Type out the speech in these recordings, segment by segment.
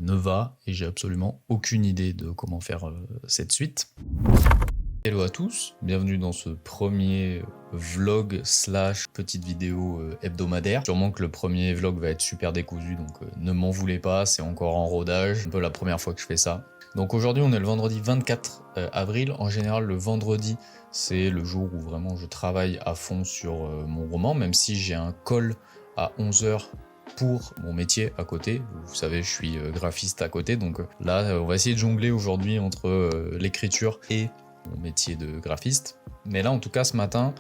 ne va et j'ai absolument aucune idée de comment faire cette suite. Hello à tous, bienvenue dans ce premier vlog slash petite vidéo hebdomadaire. Sûrement que le premier vlog va être super décousu, donc ne m'en voulez pas, c'est encore en rodage, un peu la première fois que je fais ça. Donc aujourd'hui on est le vendredi 24 avril, en général le vendredi c'est le jour où vraiment je travaille à fond sur mon roman, même si j'ai un call à 11 h pour mon métier à côté. Vous savez, je suis graphiste à côté, donc là on va essayer de jongler aujourd'hui entre l'écriture et mon métier de graphiste. Mais là en tout cas ce matin,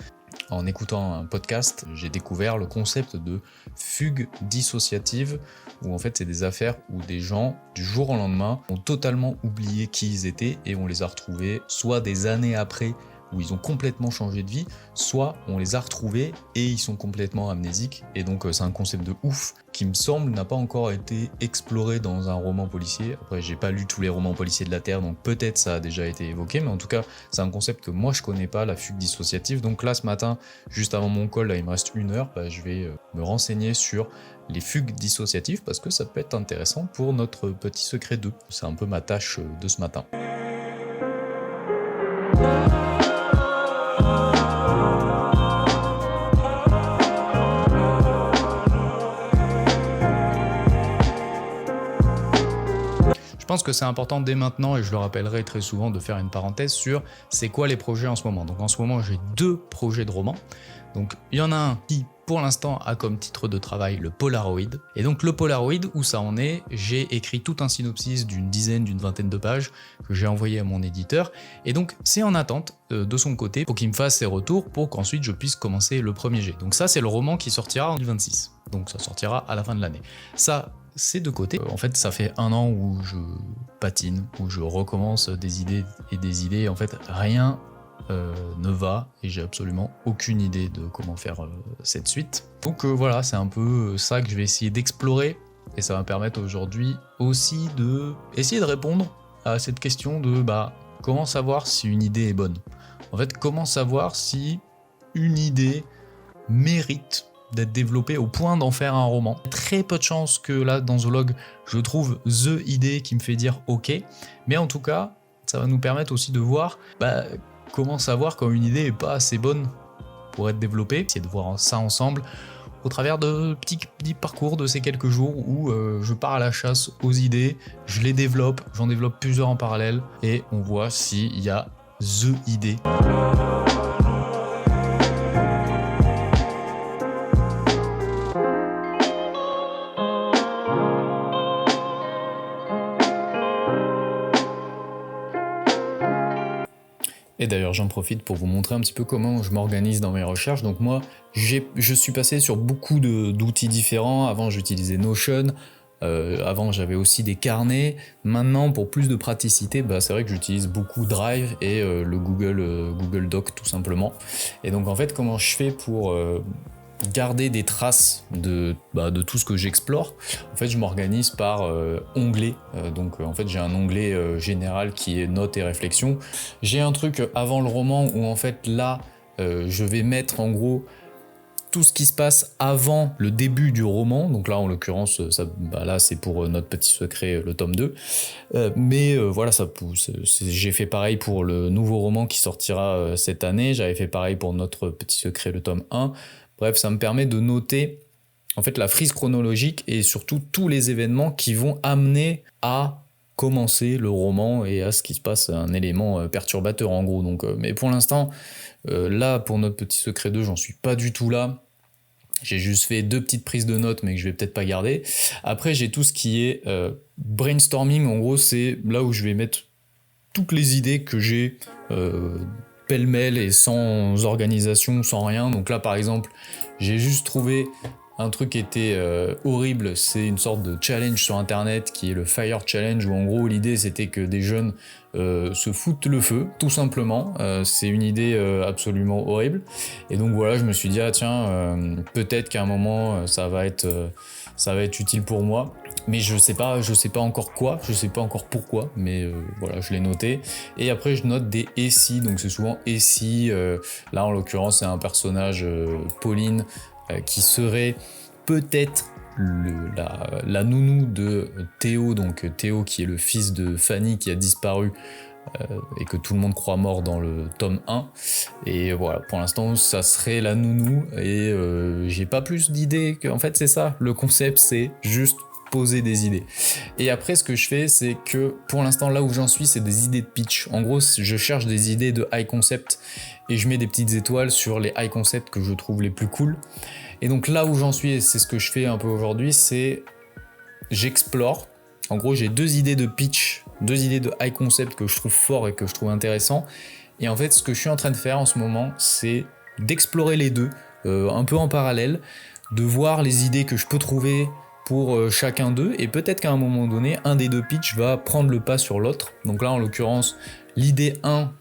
en écoutant un podcast, j'ai découvert le concept de fugue dissociative, où en fait c'est des affaires où des gens, du jour au lendemain, ont totalement oublié qui ils étaient et on les a retrouvés soit des années après où ils ont complètement changé de vie, soit on les a retrouvés et ils sont complètement amnésiques. Et donc c'est un concept de ouf qui me semble n'a pas encore été exploré dans un roman policier. Après j'ai pas lu tous les romans policiers de la Terre, donc peut-être ça a déjà été évoqué, mais en tout cas c'est un concept que moi je connais pas, la fugue dissociative. Donc là ce matin, juste avant mon call, là il me reste 1 heure, je vais me renseigner sur les fugues dissociatives parce que ça peut être intéressant pour notre petit secret 2. C'est un peu ma tâche de ce matin. Je pense que c'est important dès maintenant, et je le rappellerai très souvent, de faire une parenthèse sur c'est quoi les projets en ce moment. Donc en ce moment j'ai 2 projets de romans. Donc il y en a un qui pour l'instant a comme titre de travail le Polaroid. Et donc le Polaroid, où ça en est, j'ai écrit tout un synopsis d'une dizaine, d'une vingtaine de pages que j'ai envoyé à mon éditeur. Et donc c'est en attente de son côté pour qu'il me fasse ses retours pour qu'ensuite je puisse commencer le premier jet. Donc ça c'est le roman qui sortira en 2026. Donc ça sortira à la fin de l'année. Ça c'est de côté. En fait, ça fait 1 an où je patine, où je recommence des idées et des idées. En fait, rien ne va et j'ai absolument aucune idée de comment faire cette suite. Donc voilà, c'est un peu ça que je vais essayer d'explorer et ça va me permettre aujourd'hui aussi de essayer de répondre à cette question de comment savoir si une idée est bonne. En fait, comment savoir si une idée mérite d'être développé au point d'en faire un roman. Très peu de chances que là dans Zoologue je trouve THE idée qui me fait dire ok, mais en tout cas ça va nous permettre aussi de voir comment savoir quand une idée est pas assez bonne pour être développée. Essayer de voir ça ensemble au travers de petits parcours de ces quelques jours où je pars à la chasse aux idées, je les développe, j'en développe plusieurs en parallèle et on voit s'il y a THE idée. Et d'ailleurs j'en profite pour vous montrer un petit peu comment je m'organise dans mes recherches. Donc moi je suis passé sur beaucoup d'outils différents. Avant j'utilisais Notion, avant j'avais aussi des carnets. Maintenant pour plus de praticité, c'est vrai que j'utilise beaucoup Drive et le Google Doc tout simplement. Et donc en fait comment je fais pour garder des traces de tout ce que j'explore. En fait je m'organise par onglet, donc en fait j'ai un onglet général qui est notes et réflexions. J'ai un truc avant le roman où en fait là je vais mettre en gros tout ce qui se passe avant le début du roman, donc là en l'occurrence là c'est pour notre petit secret le tome 2, mais voilà j'ai fait pareil pour le nouveau roman qui sortira cette année, j'avais fait pareil pour notre petit secret le tome 1. Bref, ça me permet de noter en fait la frise chronologique et surtout tous les événements qui vont amener à commencer le roman et à ce qui se passe, un élément perturbateur en gros. Donc, mais pour l'instant, là pour notre petit secret 2, j'en suis pas du tout là. J'ai juste fait 2 petites prises de notes mais que je vais peut-être pas garder. Après j'ai tout ce qui est brainstorming, en gros c'est là où je vais mettre toutes les idées que j'ai pêle-mêle et sans organisation, sans rien. Donc là par exemple j'ai juste trouvé un truc qui était horrible, c'est une sorte de challenge sur internet qui est le Fire Challenge, où en gros l'idée c'était que des jeunes se foutent le feu, tout simplement. C'est une idée absolument horrible. Et donc voilà, je me suis dit peut-être qu'à un moment ça va être utile pour moi. Mais je sais pas encore quoi, je sais pas encore pourquoi, mais voilà, je l'ai noté. Et après je note des et si, donc c'est souvent et si, là en l'occurrence c'est un personnage, Pauline, qui serait peut-être la nounou de Théo, donc Théo qui est le fils de Fanny qui a disparu et que tout le monde croit mort dans le tome 1. Et voilà, pour l'instant, ça serait la nounou et j'ai pas plus d'idées en fait, c'est ça. Le concept, c'est juste poser des idées. Et après, ce que je fais, c'est que pour l'instant, là où j'en suis, c'est des idées de pitch. En gros, je cherche des idées de high concept et je mets des petites étoiles sur les high concept que je trouve les plus cool. Et donc là où j'en suis, et c'est ce que je fais un peu aujourd'hui, c'est j'explore. En gros, j'ai 2 idées de pitch, 2 idées de high concept que je trouve fort et que je trouve intéressant. Et en fait, ce que je suis en train de faire en ce moment, c'est d'explorer les deux, un peu en parallèle, de voir les idées que je peux trouver pour chacun d'eux, et peut-être qu'à un moment donné, un des 2 pitchs va prendre le pas sur l'autre. Donc là, en l'occurrence, l'idée 1,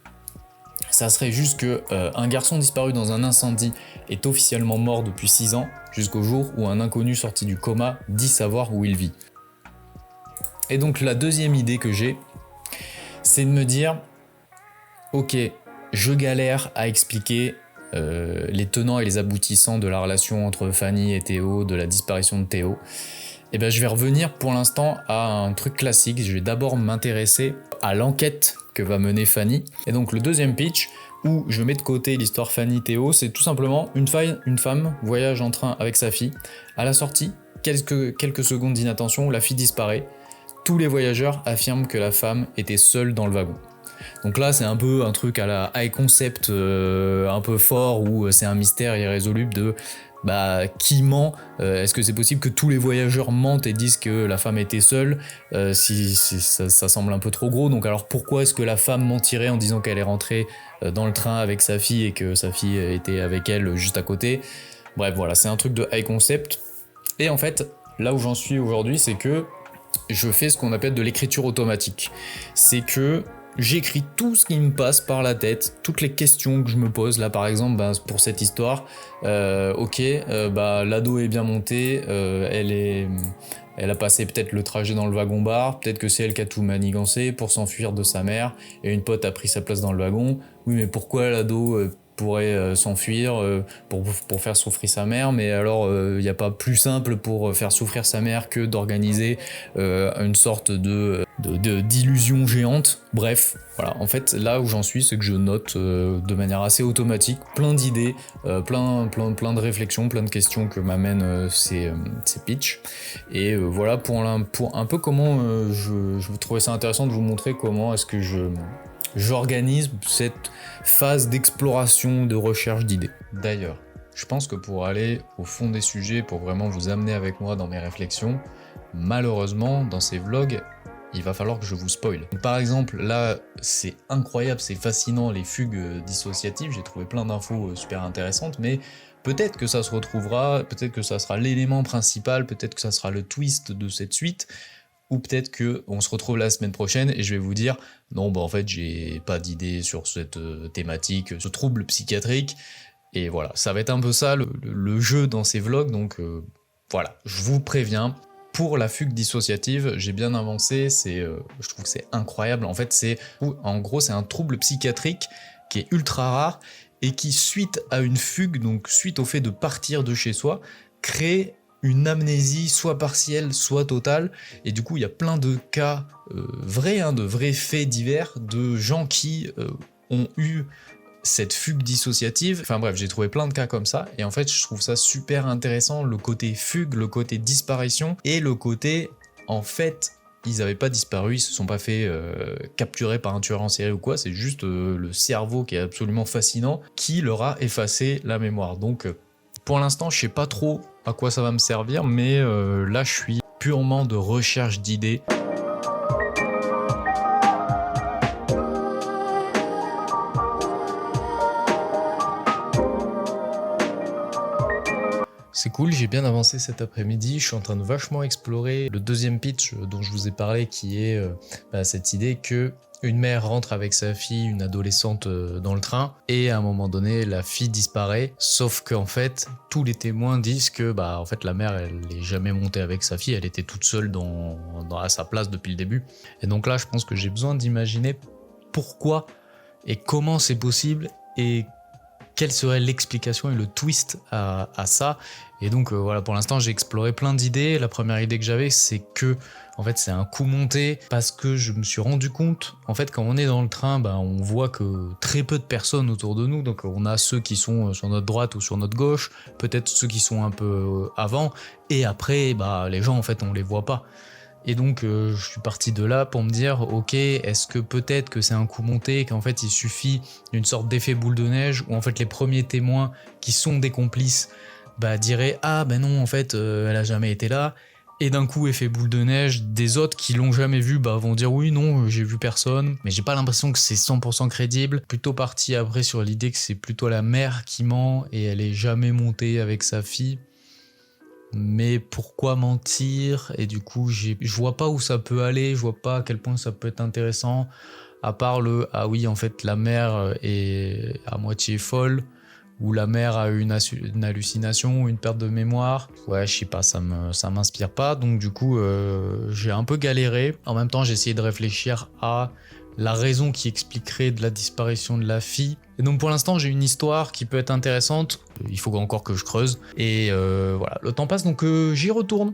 ça serait juste que un garçon disparu dans un incendie est officiellement mort depuis 6 ans, jusqu'au jour où un inconnu sorti du coma dit savoir où il vit. Et donc la deuxième idée que j'ai, c'est de me dire, ok, je galère à expliquer les tenants et les aboutissants de la relation entre Fanny et Théo, de la disparition de Théo. Et ben je vais revenir pour l'instant à un truc classique. Je vais d'abord m'intéresser à l'enquête que va mener Fanny. Et donc le deuxième pitch, où je mets de côté l'histoire Fanny-Théo, c'est tout simplement une femme voyage en train avec sa fille. À la sortie, quelques secondes d'inattention, la fille disparaît. Tous les voyageurs affirment que la femme était seule dans le wagon. Donc là, c'est un peu un truc à la high concept un peu fort, où c'est un mystère irrésolu de qui ment. Est-ce que c'est possible que tous les voyageurs mentent et disent que la femme était seule? Si ça semble un peu trop gros. Donc alors pourquoi est-ce que la femme mentirait en disant qu'elle est rentrée dans le train avec sa fille et que sa fille était avec elle juste à côté? Bref, voilà, c'est un truc de high concept. Et en fait, là où j'en suis aujourd'hui, c'est que je fais ce qu'on appelle de l'écriture automatique. C'est que j'écris tout ce qui me passe par la tête, toutes les questions que je me pose. Là, par exemple, pour cette histoire, l'ado est bien montée, elle a passé peut-être le trajet dans le wagon-bar, peut-être que c'est elle qui a tout manigancé pour s'enfuir de sa mère, et une pote a pris sa place dans le wagon. Oui, mais pourquoi l'ado pourrait s'enfuir pour faire souffrir sa mère? Mais alors, il n'y a pas plus simple pour faire souffrir sa mère que d'organiser une sorte d'illusion géante. Bref, voilà, en fait, là où j'en suis, c'est que je note de manière assez automatique plein d'idées, plein de réflexions, plein de questions que m'amènent ces pitchs. Et voilà pour un peu comment je trouvais ça intéressant de vous montrer comment est-ce que j'organise cette phase d'exploration, de recherche d'idées. D'ailleurs, je pense que pour aller au fond des sujets, pour vraiment vous amener avec moi dans mes réflexions, malheureusement, dans ces vlogs, il va falloir que je vous spoil. Par exemple, là, c'est incroyable, c'est fascinant, les fugues dissociatives, j'ai trouvé plein d'infos super intéressantes, mais peut-être que ça se retrouvera, peut-être que ça sera l'élément principal, peut-être que ça sera le twist de cette suite, ou peut-être qu'on se retrouve la semaine prochaine et je vais vous dire non, en fait, j'ai pas d'idée sur cette thématique, ce trouble psychiatrique. Et voilà, ça va être un peu ça le jeu dans ces vlogs. Donc voilà, je vous préviens. Pour la fugue dissociative, j'ai bien avancé, je trouve que c'est incroyable. En fait, en gros, c'est un trouble psychiatrique qui est ultra rare et qui, suite à une fugue, donc suite au fait de partir de chez soi, crée une amnésie soit partielle, soit totale, et du coup il y a plein de cas vrais, de vrais faits divers, de gens qui ont eu cette fugue dissociative. Enfin bref, j'ai trouvé plein de cas comme ça, et en fait je trouve ça super intéressant, le côté fugue, le côté disparition, et le côté, en fait, ils n'avaient pas disparu, ils se sont pas fait capturer par un tueur en série ou quoi, c'est juste le cerveau qui est absolument fascinant, qui leur a effacé la mémoire. Donc pour l'instant, je sais pas trop à quoi ça va me servir, mais là, je suis purement de recherche d'idées. C'est cool, j'ai bien avancé cet après-midi, je suis en train de vachement explorer le deuxième pitch dont je vous ai parlé, qui est cette idée que une mère rentre avec sa fille, une adolescente, dans le train, et à un moment donné, la fille disparaît, sauf qu'en fait, tous les témoins disent que en fait, la mère, elle n'est jamais montée avec sa fille, elle était toute seule à sa place depuis le début. Et donc là, je pense que j'ai besoin d'imaginer pourquoi et comment c'est possible, et quelle serait l'explication et le twist à ça. Et donc voilà, pour l'instant j'ai exploré plein d'idées. La première idée que j'avais, c'est que en fait c'est un coup monté, parce que je me suis rendu compte, en fait quand on est dans le train, on voit que très peu de personnes autour de nous. Donc on a ceux qui sont sur notre droite ou sur notre gauche, peut-être ceux qui sont un peu avant, et après les gens en fait on les voit pas. Et donc je suis parti de là pour me dire, ok, est-ce que peut-être que c'est un coup monté, qu'en fait il suffit d'une sorte d'effet boule de neige, où en fait les premiers témoins qui sont des complices diraient, ah ben non en fait elle a jamais été là, et d'un coup effet boule de neige, des autres qui l'ont jamais vu vont dire oui non j'ai vu personne, mais j'ai pas l'impression que c'est 100% crédible. Plutôt parti après sur l'idée que c'est plutôt la mère qui ment et elle est jamais montée avec sa fille. Mais pourquoi mentir? Et du coup, je vois pas où ça peut aller, je vois pas à quel point ça peut être intéressant, à part ah oui, en fait, la mère est à moitié folle, ou la mère a eu une hallucination, ou une perte de mémoire. Ouais, je sais pas, ça m'inspire pas, donc du coup, j'ai un peu galéré. En même temps, j'ai essayé de réfléchir à la raison qui expliquerait de la disparition de la fille. Et donc pour l'instant, j'ai une histoire qui peut être intéressante. Il faut encore que je creuse. Et voilà, le temps passe, donc j'y retourne.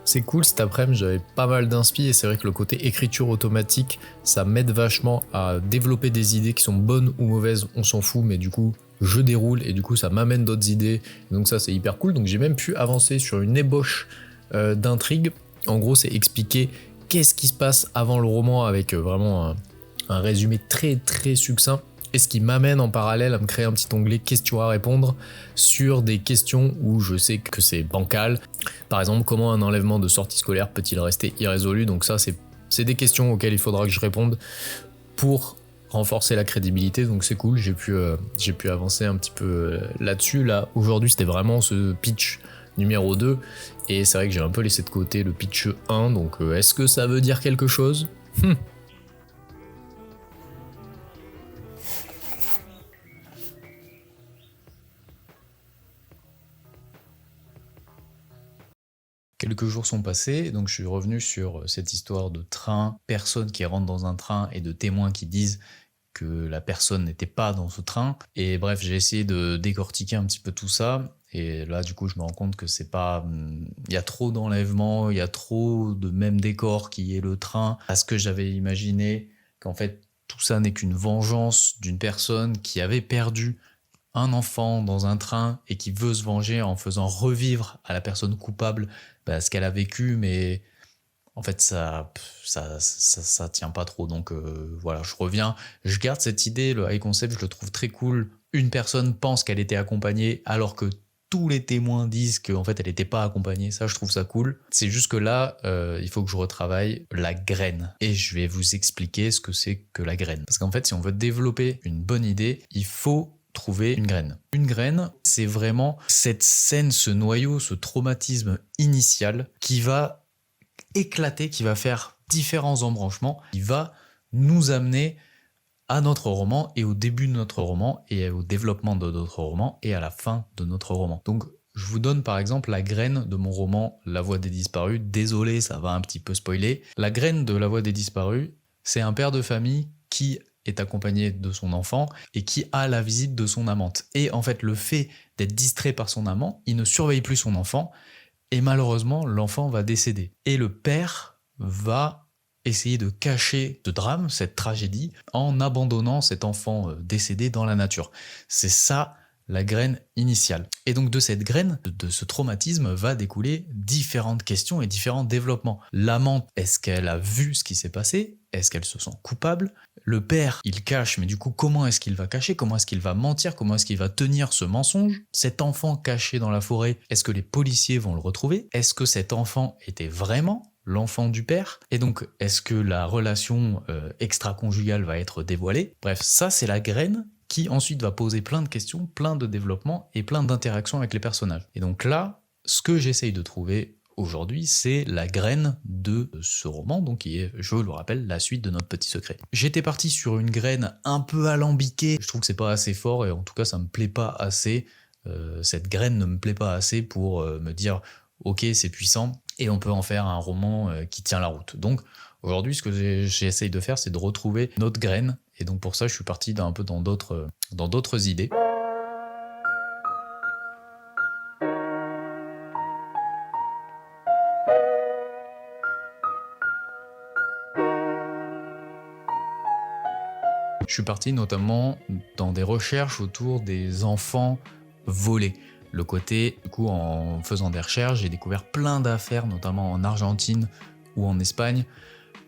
C'est cool, cet après-midi j'avais pas mal d'inspi, et c'est vrai que le côté écriture automatique, ça m'aide vachement à développer des idées qui sont bonnes ou mauvaises, on s'en fout, mais du coup je déroule et du coup ça m'amène d'autres idées, donc ça c'est hyper cool. Donc j'ai même pu avancer sur une ébauche d'intrigue. En gros c'est expliquer qu'est-ce qui se passe avant le roman, avec vraiment un résumé très très succinct. Et ce qui m'amène en parallèle à me créer un petit onglet questions à répondre sur des questions où je sais que c'est bancal. Par exemple, comment un enlèvement de sortie scolaire peut-il rester irrésolu? Donc ça, c'est des questions auxquelles il faudra que je réponde pour renforcer la crédibilité. Donc c'est cool, j'ai pu avancer un petit peu là-dessus. Là, aujourd'hui, c'était vraiment ce pitch numéro 2. Et c'est vrai que j'ai un peu laissé de côté le pitch 1. Donc est-ce que ça veut dire quelque chose? Quelques jours sont passés, donc je suis revenu sur cette histoire de train, personne qui rentre dans un train et de témoins qui disent que la personne n'était pas dans ce train. Et bref, j'ai essayé de décortiquer un petit peu tout ça. Et là, du coup, je me rends compte que c'est pas... Il y a trop d'enlèvements, il y a trop de même décor qui est le train. Parce que j'avais imaginé qu'en fait, tout ça n'est qu'une vengeance d'une personne qui avait perdu un enfant dans un train et qui veut se venger en faisant revivre à la personne coupable ce qu'elle a vécu, mais en fait ça tient pas trop. Donc voilà, je reviens, je garde cette idée, le high concept, je le trouve très cool. Une personne pense qu'elle était accompagnée alors que tous les témoins disent qu'en fait elle n'était pas accompagnée. Ça, je trouve ça cool. C'est juste que là, il faut que je retravaille la graine. Et je vais vous expliquer ce que c'est que la graine. Parce qu'en fait, si on veut développer une bonne idée, il faut trouver une graine. Une graine, c'est vraiment cette scène, ce noyau, ce traumatisme initial qui va éclater, qui va faire différents embranchements, qui va nous amener à notre roman, et au début de notre roman, et au développement de notre roman, et à la fin de notre roman. Donc je vous donne par exemple la graine de mon roman La Voix des Disparus. Désolé, ça va un petit peu spoiler. La graine de La Voix des Disparus, c'est un père de famille qui est accompagné de son enfant et qui a la visite de son amante. Et en fait, le fait d'être distrait par son amant, il ne surveille plus son enfant, et malheureusement, l'enfant va décéder. Et le père va essayer de cacher ce drame, cette tragédie, en abandonnant cet enfant décédé dans la nature. C'est ça la graine initiale. Et donc de cette graine, de ce traumatisme, va découler différentes questions et différents développements. L'amante, est-ce qu'elle a vu ce qui s'est passé? Est-ce qu'elle se sent coupable? Le père, il cache, mais du coup, comment est-ce qu'il va cacher? Comment est-ce qu'il va mentir? Comment est-ce qu'il va tenir ce mensonge? Cet enfant caché dans la forêt, est-ce que les policiers vont le retrouver? Est-ce que cet enfant était vraiment l'enfant du père? Et donc, est-ce que la relation extra-conjugale va être dévoilée? Bref, ça, c'est la graine qui ensuite va poser plein de questions, plein de développements et plein d'interactions avec les personnages. Et donc là, ce que j'essaye de trouver aujourd'hui, c'est la graine de ce roman, donc qui est, je le rappelle, la suite de Notre Petit Secret. J'étais parti sur une graine un peu alambiquée, je trouve que c'est pas assez fort, et en tout cas ça me plaît pas assez. cette graine ne me plaît pas assez pour me dire ok, c'est puissant et on peut en faire un roman qui tient la route. Donc aujourd'hui, ce que j'essaye de faire, c'est de retrouver notre graine, et donc pour ça, je suis parti un peu dans d'autres idées. Je suis parti notamment dans des recherches autour des enfants volés. Le côté, du coup, en faisant des recherches, j'ai découvert plein d'affaires, notamment en Argentine ou en Espagne,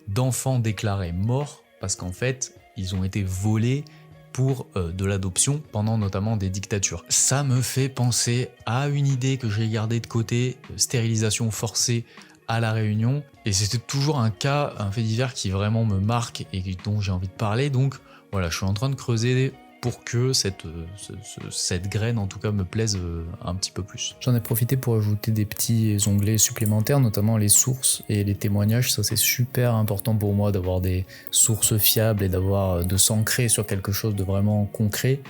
d'enfants déclarés morts parce qu'en fait, ils ont été volés pour de l'adoption pendant notamment des dictatures. Ça me fait penser à une idée que j'ai gardée de côté, stérilisation forcée à La Réunion, et c'était toujours un fait divers qui vraiment me marque et dont j'ai envie de parler, donc voilà, je suis en train de creuser pour que cette graine, en tout cas, me plaise un petit peu plus. J'en ai profité pour ajouter des petits onglets supplémentaires, notamment les sources et les témoignages. Ça, c'est super important pour moi d'avoir des sources fiables et de s'ancrer sur quelque chose de vraiment concret.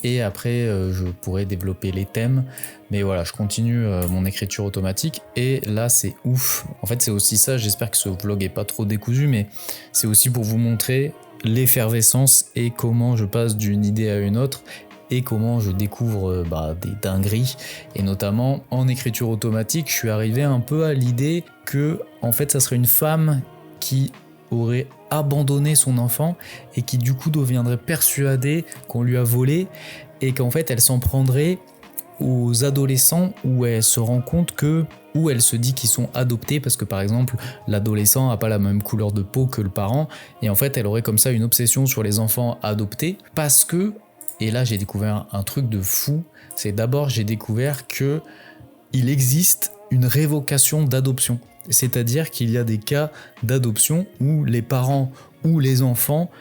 Et après, je pourrais développer les thèmes. Mais voilà, je continue mon écriture automatique et là, c'est ouf. En fait, c'est aussi ça. J'espère que ce vlog est pas trop décousu, mais c'est aussi pour vous montrer l'effervescence et comment je passe d'une idée à une autre et comment je découvre des dingueries. Et notamment en écriture automatique, je suis arrivé un peu à l'idée que en fait ça serait une femme qui aurait abandonné son enfant et qui du coup deviendrait persuadée qu'on lui a volé, et qu'en fait elle s'en prendrait aux adolescents où elle se rend compte où elle se dit qu'ils sont adoptés parce que par exemple l'adolescent n'a pas la même couleur de peau que le parent, et en fait elle aurait comme ça une obsession sur les enfants adoptés parce que, et là j'ai découvert un truc de fou, c'est d'abord j'ai découvert que il existe une révocation d'adoption, c'est-à-dire qu'il y a des cas d'adoption où les parents ou les enfants,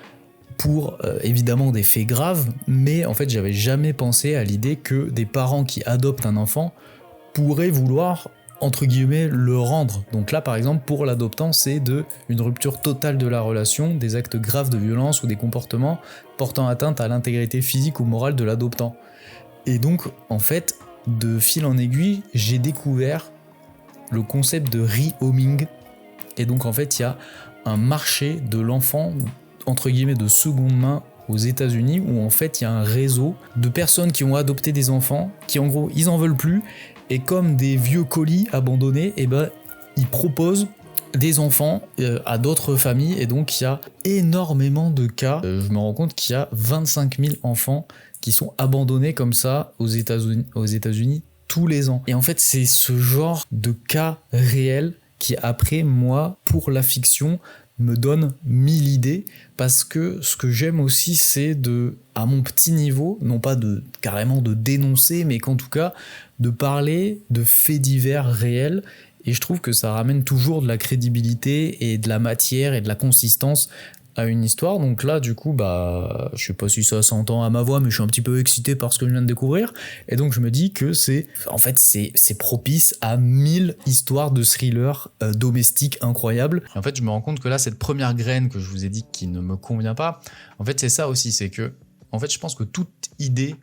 pour évidemment des faits graves, mais en fait j'avais jamais pensé à l'idée que des parents qui adoptent un enfant pourraient vouloir entre guillemets le rendre. Donc là par exemple pour l'adoptant c'est une rupture totale de la relation, des actes graves de violence ou des comportements portant atteinte à l'intégrité physique ou morale de l'adoptant. Et donc en fait de fil en aiguille j'ai découvert le concept de rehoming, et donc en fait il y a un marché de l'enfant entre guillemets de seconde main aux États-Unis où en fait il y a un réseau de personnes qui ont adopté des enfants qui en gros ils en veulent plus, et comme des vieux colis abandonnés, et ils proposent des enfants à d'autres familles, et donc il y a énormément de cas. Je me rends compte qu'il y a 25 000 enfants qui sont abandonnés comme ça aux États-Unis tous les ans. Et en fait c'est ce genre de cas réel qui après moi pour la fiction me donne 1000 idées, parce que ce que j'aime aussi c'est à mon petit niveau, non pas carrément de dénoncer, mais qu'en tout cas de parler de faits divers réels, et je trouve que ça ramène toujours de la crédibilité et de la matière et de la consistance à une histoire. Donc là du coup je sais pas si ça s'entend à ma voix, mais je suis un petit peu excité par ce que je viens de découvrir, et donc je me dis que c'est propice à 1000 histoires de thrillers domestiques incroyables. Et en fait je me rends compte que là cette première graine que je vous ai dit qui ne me convient pas, en fait c'est ça aussi, c'est que en fait je pense que toute idée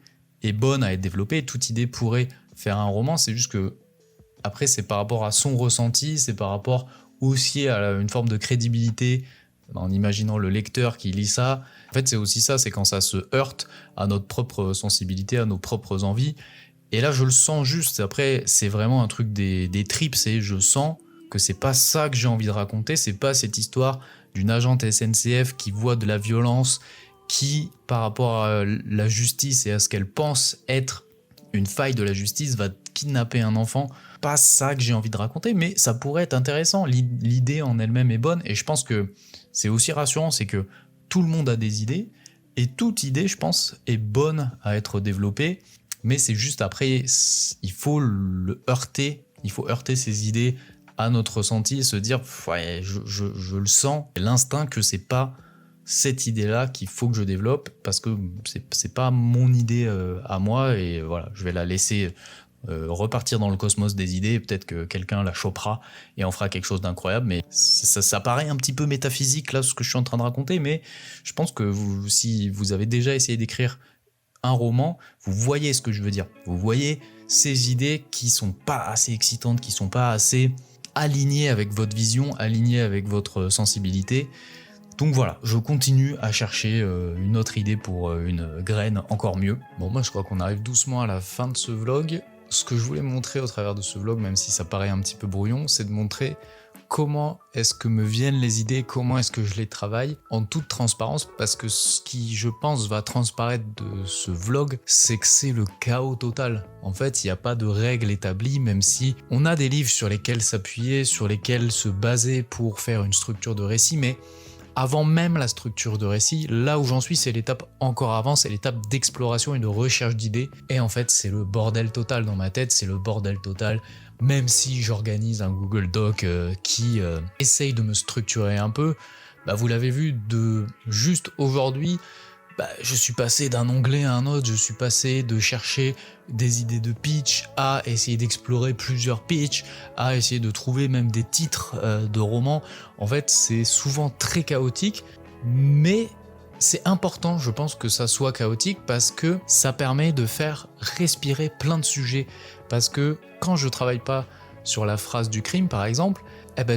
est bonne à être développée, toute idée pourrait faire un roman, c'est juste que après c'est par rapport à son ressenti, c'est par rapport aussi à une forme de crédibilité en imaginant le lecteur qui lit ça. En fait c'est aussi ça, c'est quand ça se heurte à notre propre sensibilité, à nos propres envies, et là je le sens juste. Après c'est vraiment un truc des tripes, c'est je sens que c'est pas ça que j'ai envie de raconter, c'est pas cette histoire d'une agente SNCF qui voit de la violence, qui par rapport à la justice et à ce qu'elle pense être une faille de la justice va kidnapper un enfant. Pas ça que j'ai envie de raconter, mais ça pourrait être intéressant, l'idée en elle-même est bonne, et je pense que c'est aussi rassurant, c'est que tout le monde a des idées, et toute idée, je pense, est bonne à être développée, mais c'est juste après, il faut heurter ces idées à notre ressenti et se dire, ouais, je le sens, l'instinct que c'est pas cette idée-là qu'il faut que je développe, parce que c'est pas mon idée à moi, et voilà, je vais la laisser repartir dans le cosmos des idées, peut-être que quelqu'un la chopera et en fera quelque chose d'incroyable, mais ça paraît un petit peu métaphysique là ce que je suis en train de raconter, mais je pense que si vous avez déjà essayé d'écrire un roman, vous voyez ce que je veux dire. Vous voyez ces idées qui sont pas assez excitantes, qui sont pas assez alignées avec votre vision, alignées avec votre sensibilité. Donc voilà, je continue à chercher une autre idée pour une graine encore mieux. Bon, moi je crois qu'on arrive doucement à la fin de ce vlog. Ce que je voulais montrer au travers de ce vlog, même si ça paraît un petit peu brouillon, c'est de montrer comment est-ce que me viennent les idées, comment est-ce que je les travaille en toute transparence, parce que ce qui, je pense, va transparaître de ce vlog, c'est que c'est le chaos total. En fait, il n'y a pas de règles établies, même si on a des livres sur lesquels s'appuyer, sur lesquels se baser pour faire une structure de récit, mais avant même la structure de récit, là où j'en suis, c'est l'étape encore avant, c'est l'étape d'exploration et de recherche d'idées. Et en fait, c'est le bordel total dans ma tête, c'est le bordel total, même si j'organise un Google Doc qui essaye de me structurer un peu. Bah, vous l'avez vu, de juste aujourd'hui, je suis passé d'un onglet à un autre, je suis passé de chercher des idées de pitch à essayer d'explorer plusieurs pitchs, à essayer de trouver même des titres de romans. En fait, c'est souvent très chaotique, mais c'est important, je pense, que ça soit chaotique parce que ça permet de faire respirer plein de sujets. Parce que quand je travaille pas sur la phrase du crime, par exemple,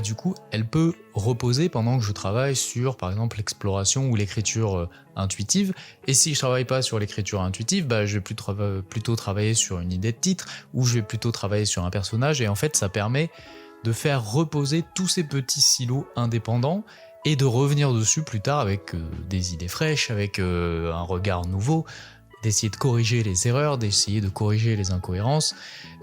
du coup, elle peut reposer pendant que je travaille sur, par exemple, l'exploration ou l'écriture intuitive. Et si je travaille pas sur l'écriture intuitive, je vais plutôt travailler sur une idée de titre, ou je vais plutôt travailler sur un personnage. Et en fait, ça permet de faire reposer tous ces petits silos indépendants et de revenir dessus plus tard avec des idées fraîches, avec un regard nouveau, d'essayer de corriger les erreurs, d'essayer de corriger les incohérences.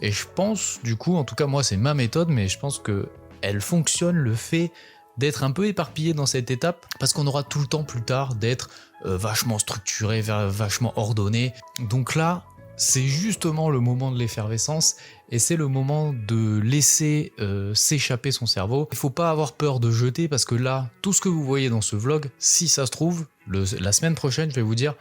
Et je pense, du coup, en tout cas moi c'est ma méthode, mais je pense que elle fonctionne, le fait d'être un peu éparpillé dans cette étape, parce qu'on aura tout le temps plus tard d'être vachement structuré, vachement ordonné. Donc là, c'est justement le moment de l'effervescence, et c'est le moment de laisser s'échapper son cerveau. Il faut pas avoir peur de jeter, parce que là, tout ce que vous voyez dans ce vlog, si ça se trouve, la semaine prochaine, je vais vous dire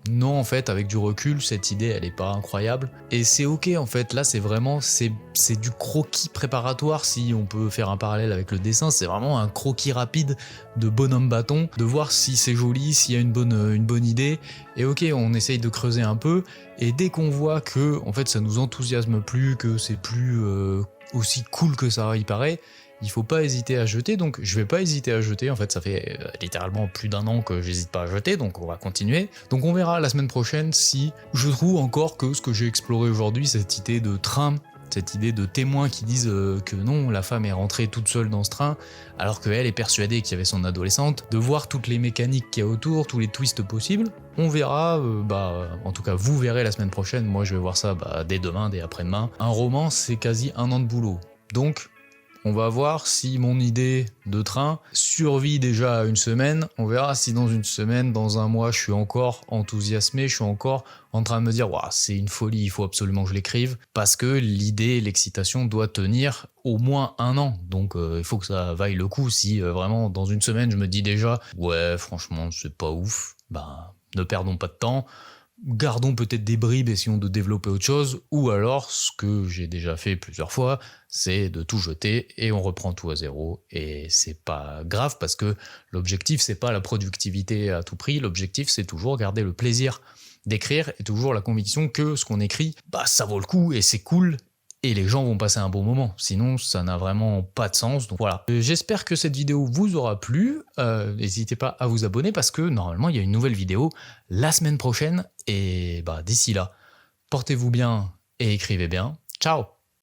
non, en fait, avec du recul, cette idée, elle est pas incroyable. Et c'est ok, en fait, là, c'est vraiment, c'est du croquis préparatoire, si on peut faire un parallèle avec le dessin, c'est vraiment un croquis rapide de bonhomme bâton, de voir si c'est joli, s'il y a une bonne idée. Et ok, on essaye de creuser un peu, et dès qu'on voit que, en fait, ça nous enthousiasme plus, que c'est plus aussi cool que ça y paraît, il faut pas hésiter à jeter. Donc je vais pas hésiter à jeter, en fait ça fait littéralement plus d'un an que j'hésite pas à jeter, donc on va continuer. Donc on verra la semaine prochaine si je trouve encore que ce que j'ai exploré aujourd'hui, cette idée de train, cette idée de témoins qui disent que non, la femme est rentrée toute seule dans ce train, alors qu'elle est persuadée qu'il y avait son adolescente, de voir toutes les mécaniques qu'il y a autour, tous les twists possibles. On verra, en tout cas vous verrez la semaine prochaine, moi je vais voir ça dès demain, dès après-demain. Un roman, c'est quasi un an de boulot, donc on va voir si mon idée de train survit déjà une semaine. On verra si dans une semaine, dans un mois, je suis encore enthousiasmé, je suis encore en train de me dire « c'est une folie, il faut absolument que je l'écrive ». Parce que l'idée, l'excitation doit tenir au moins un an. Donc il faut que ça vaille le coup. Si vraiment dans une semaine, je me dis déjà « ouais, franchement, c'est pas ouf », ne perdons pas de temps. Gardons peut-être des bribes, essayons de développer autre chose, ou alors, ce que j'ai déjà fait plusieurs fois, c'est de tout jeter et on reprend tout à zéro, et c'est pas grave parce que l'objectif c'est pas la productivité à tout prix, l'objectif c'est toujours garder le plaisir d'écrire et toujours la conviction que ce qu'on écrit, ça vaut le coup et c'est cool, et les gens vont passer un bon moment, sinon ça n'a vraiment pas de sens. Donc voilà, j'espère que cette vidéo vous aura plu, n'hésitez pas à vous abonner parce que normalement il y a une nouvelle vidéo la semaine prochaine, et d'ici là, portez-vous bien et écrivez bien, ciao.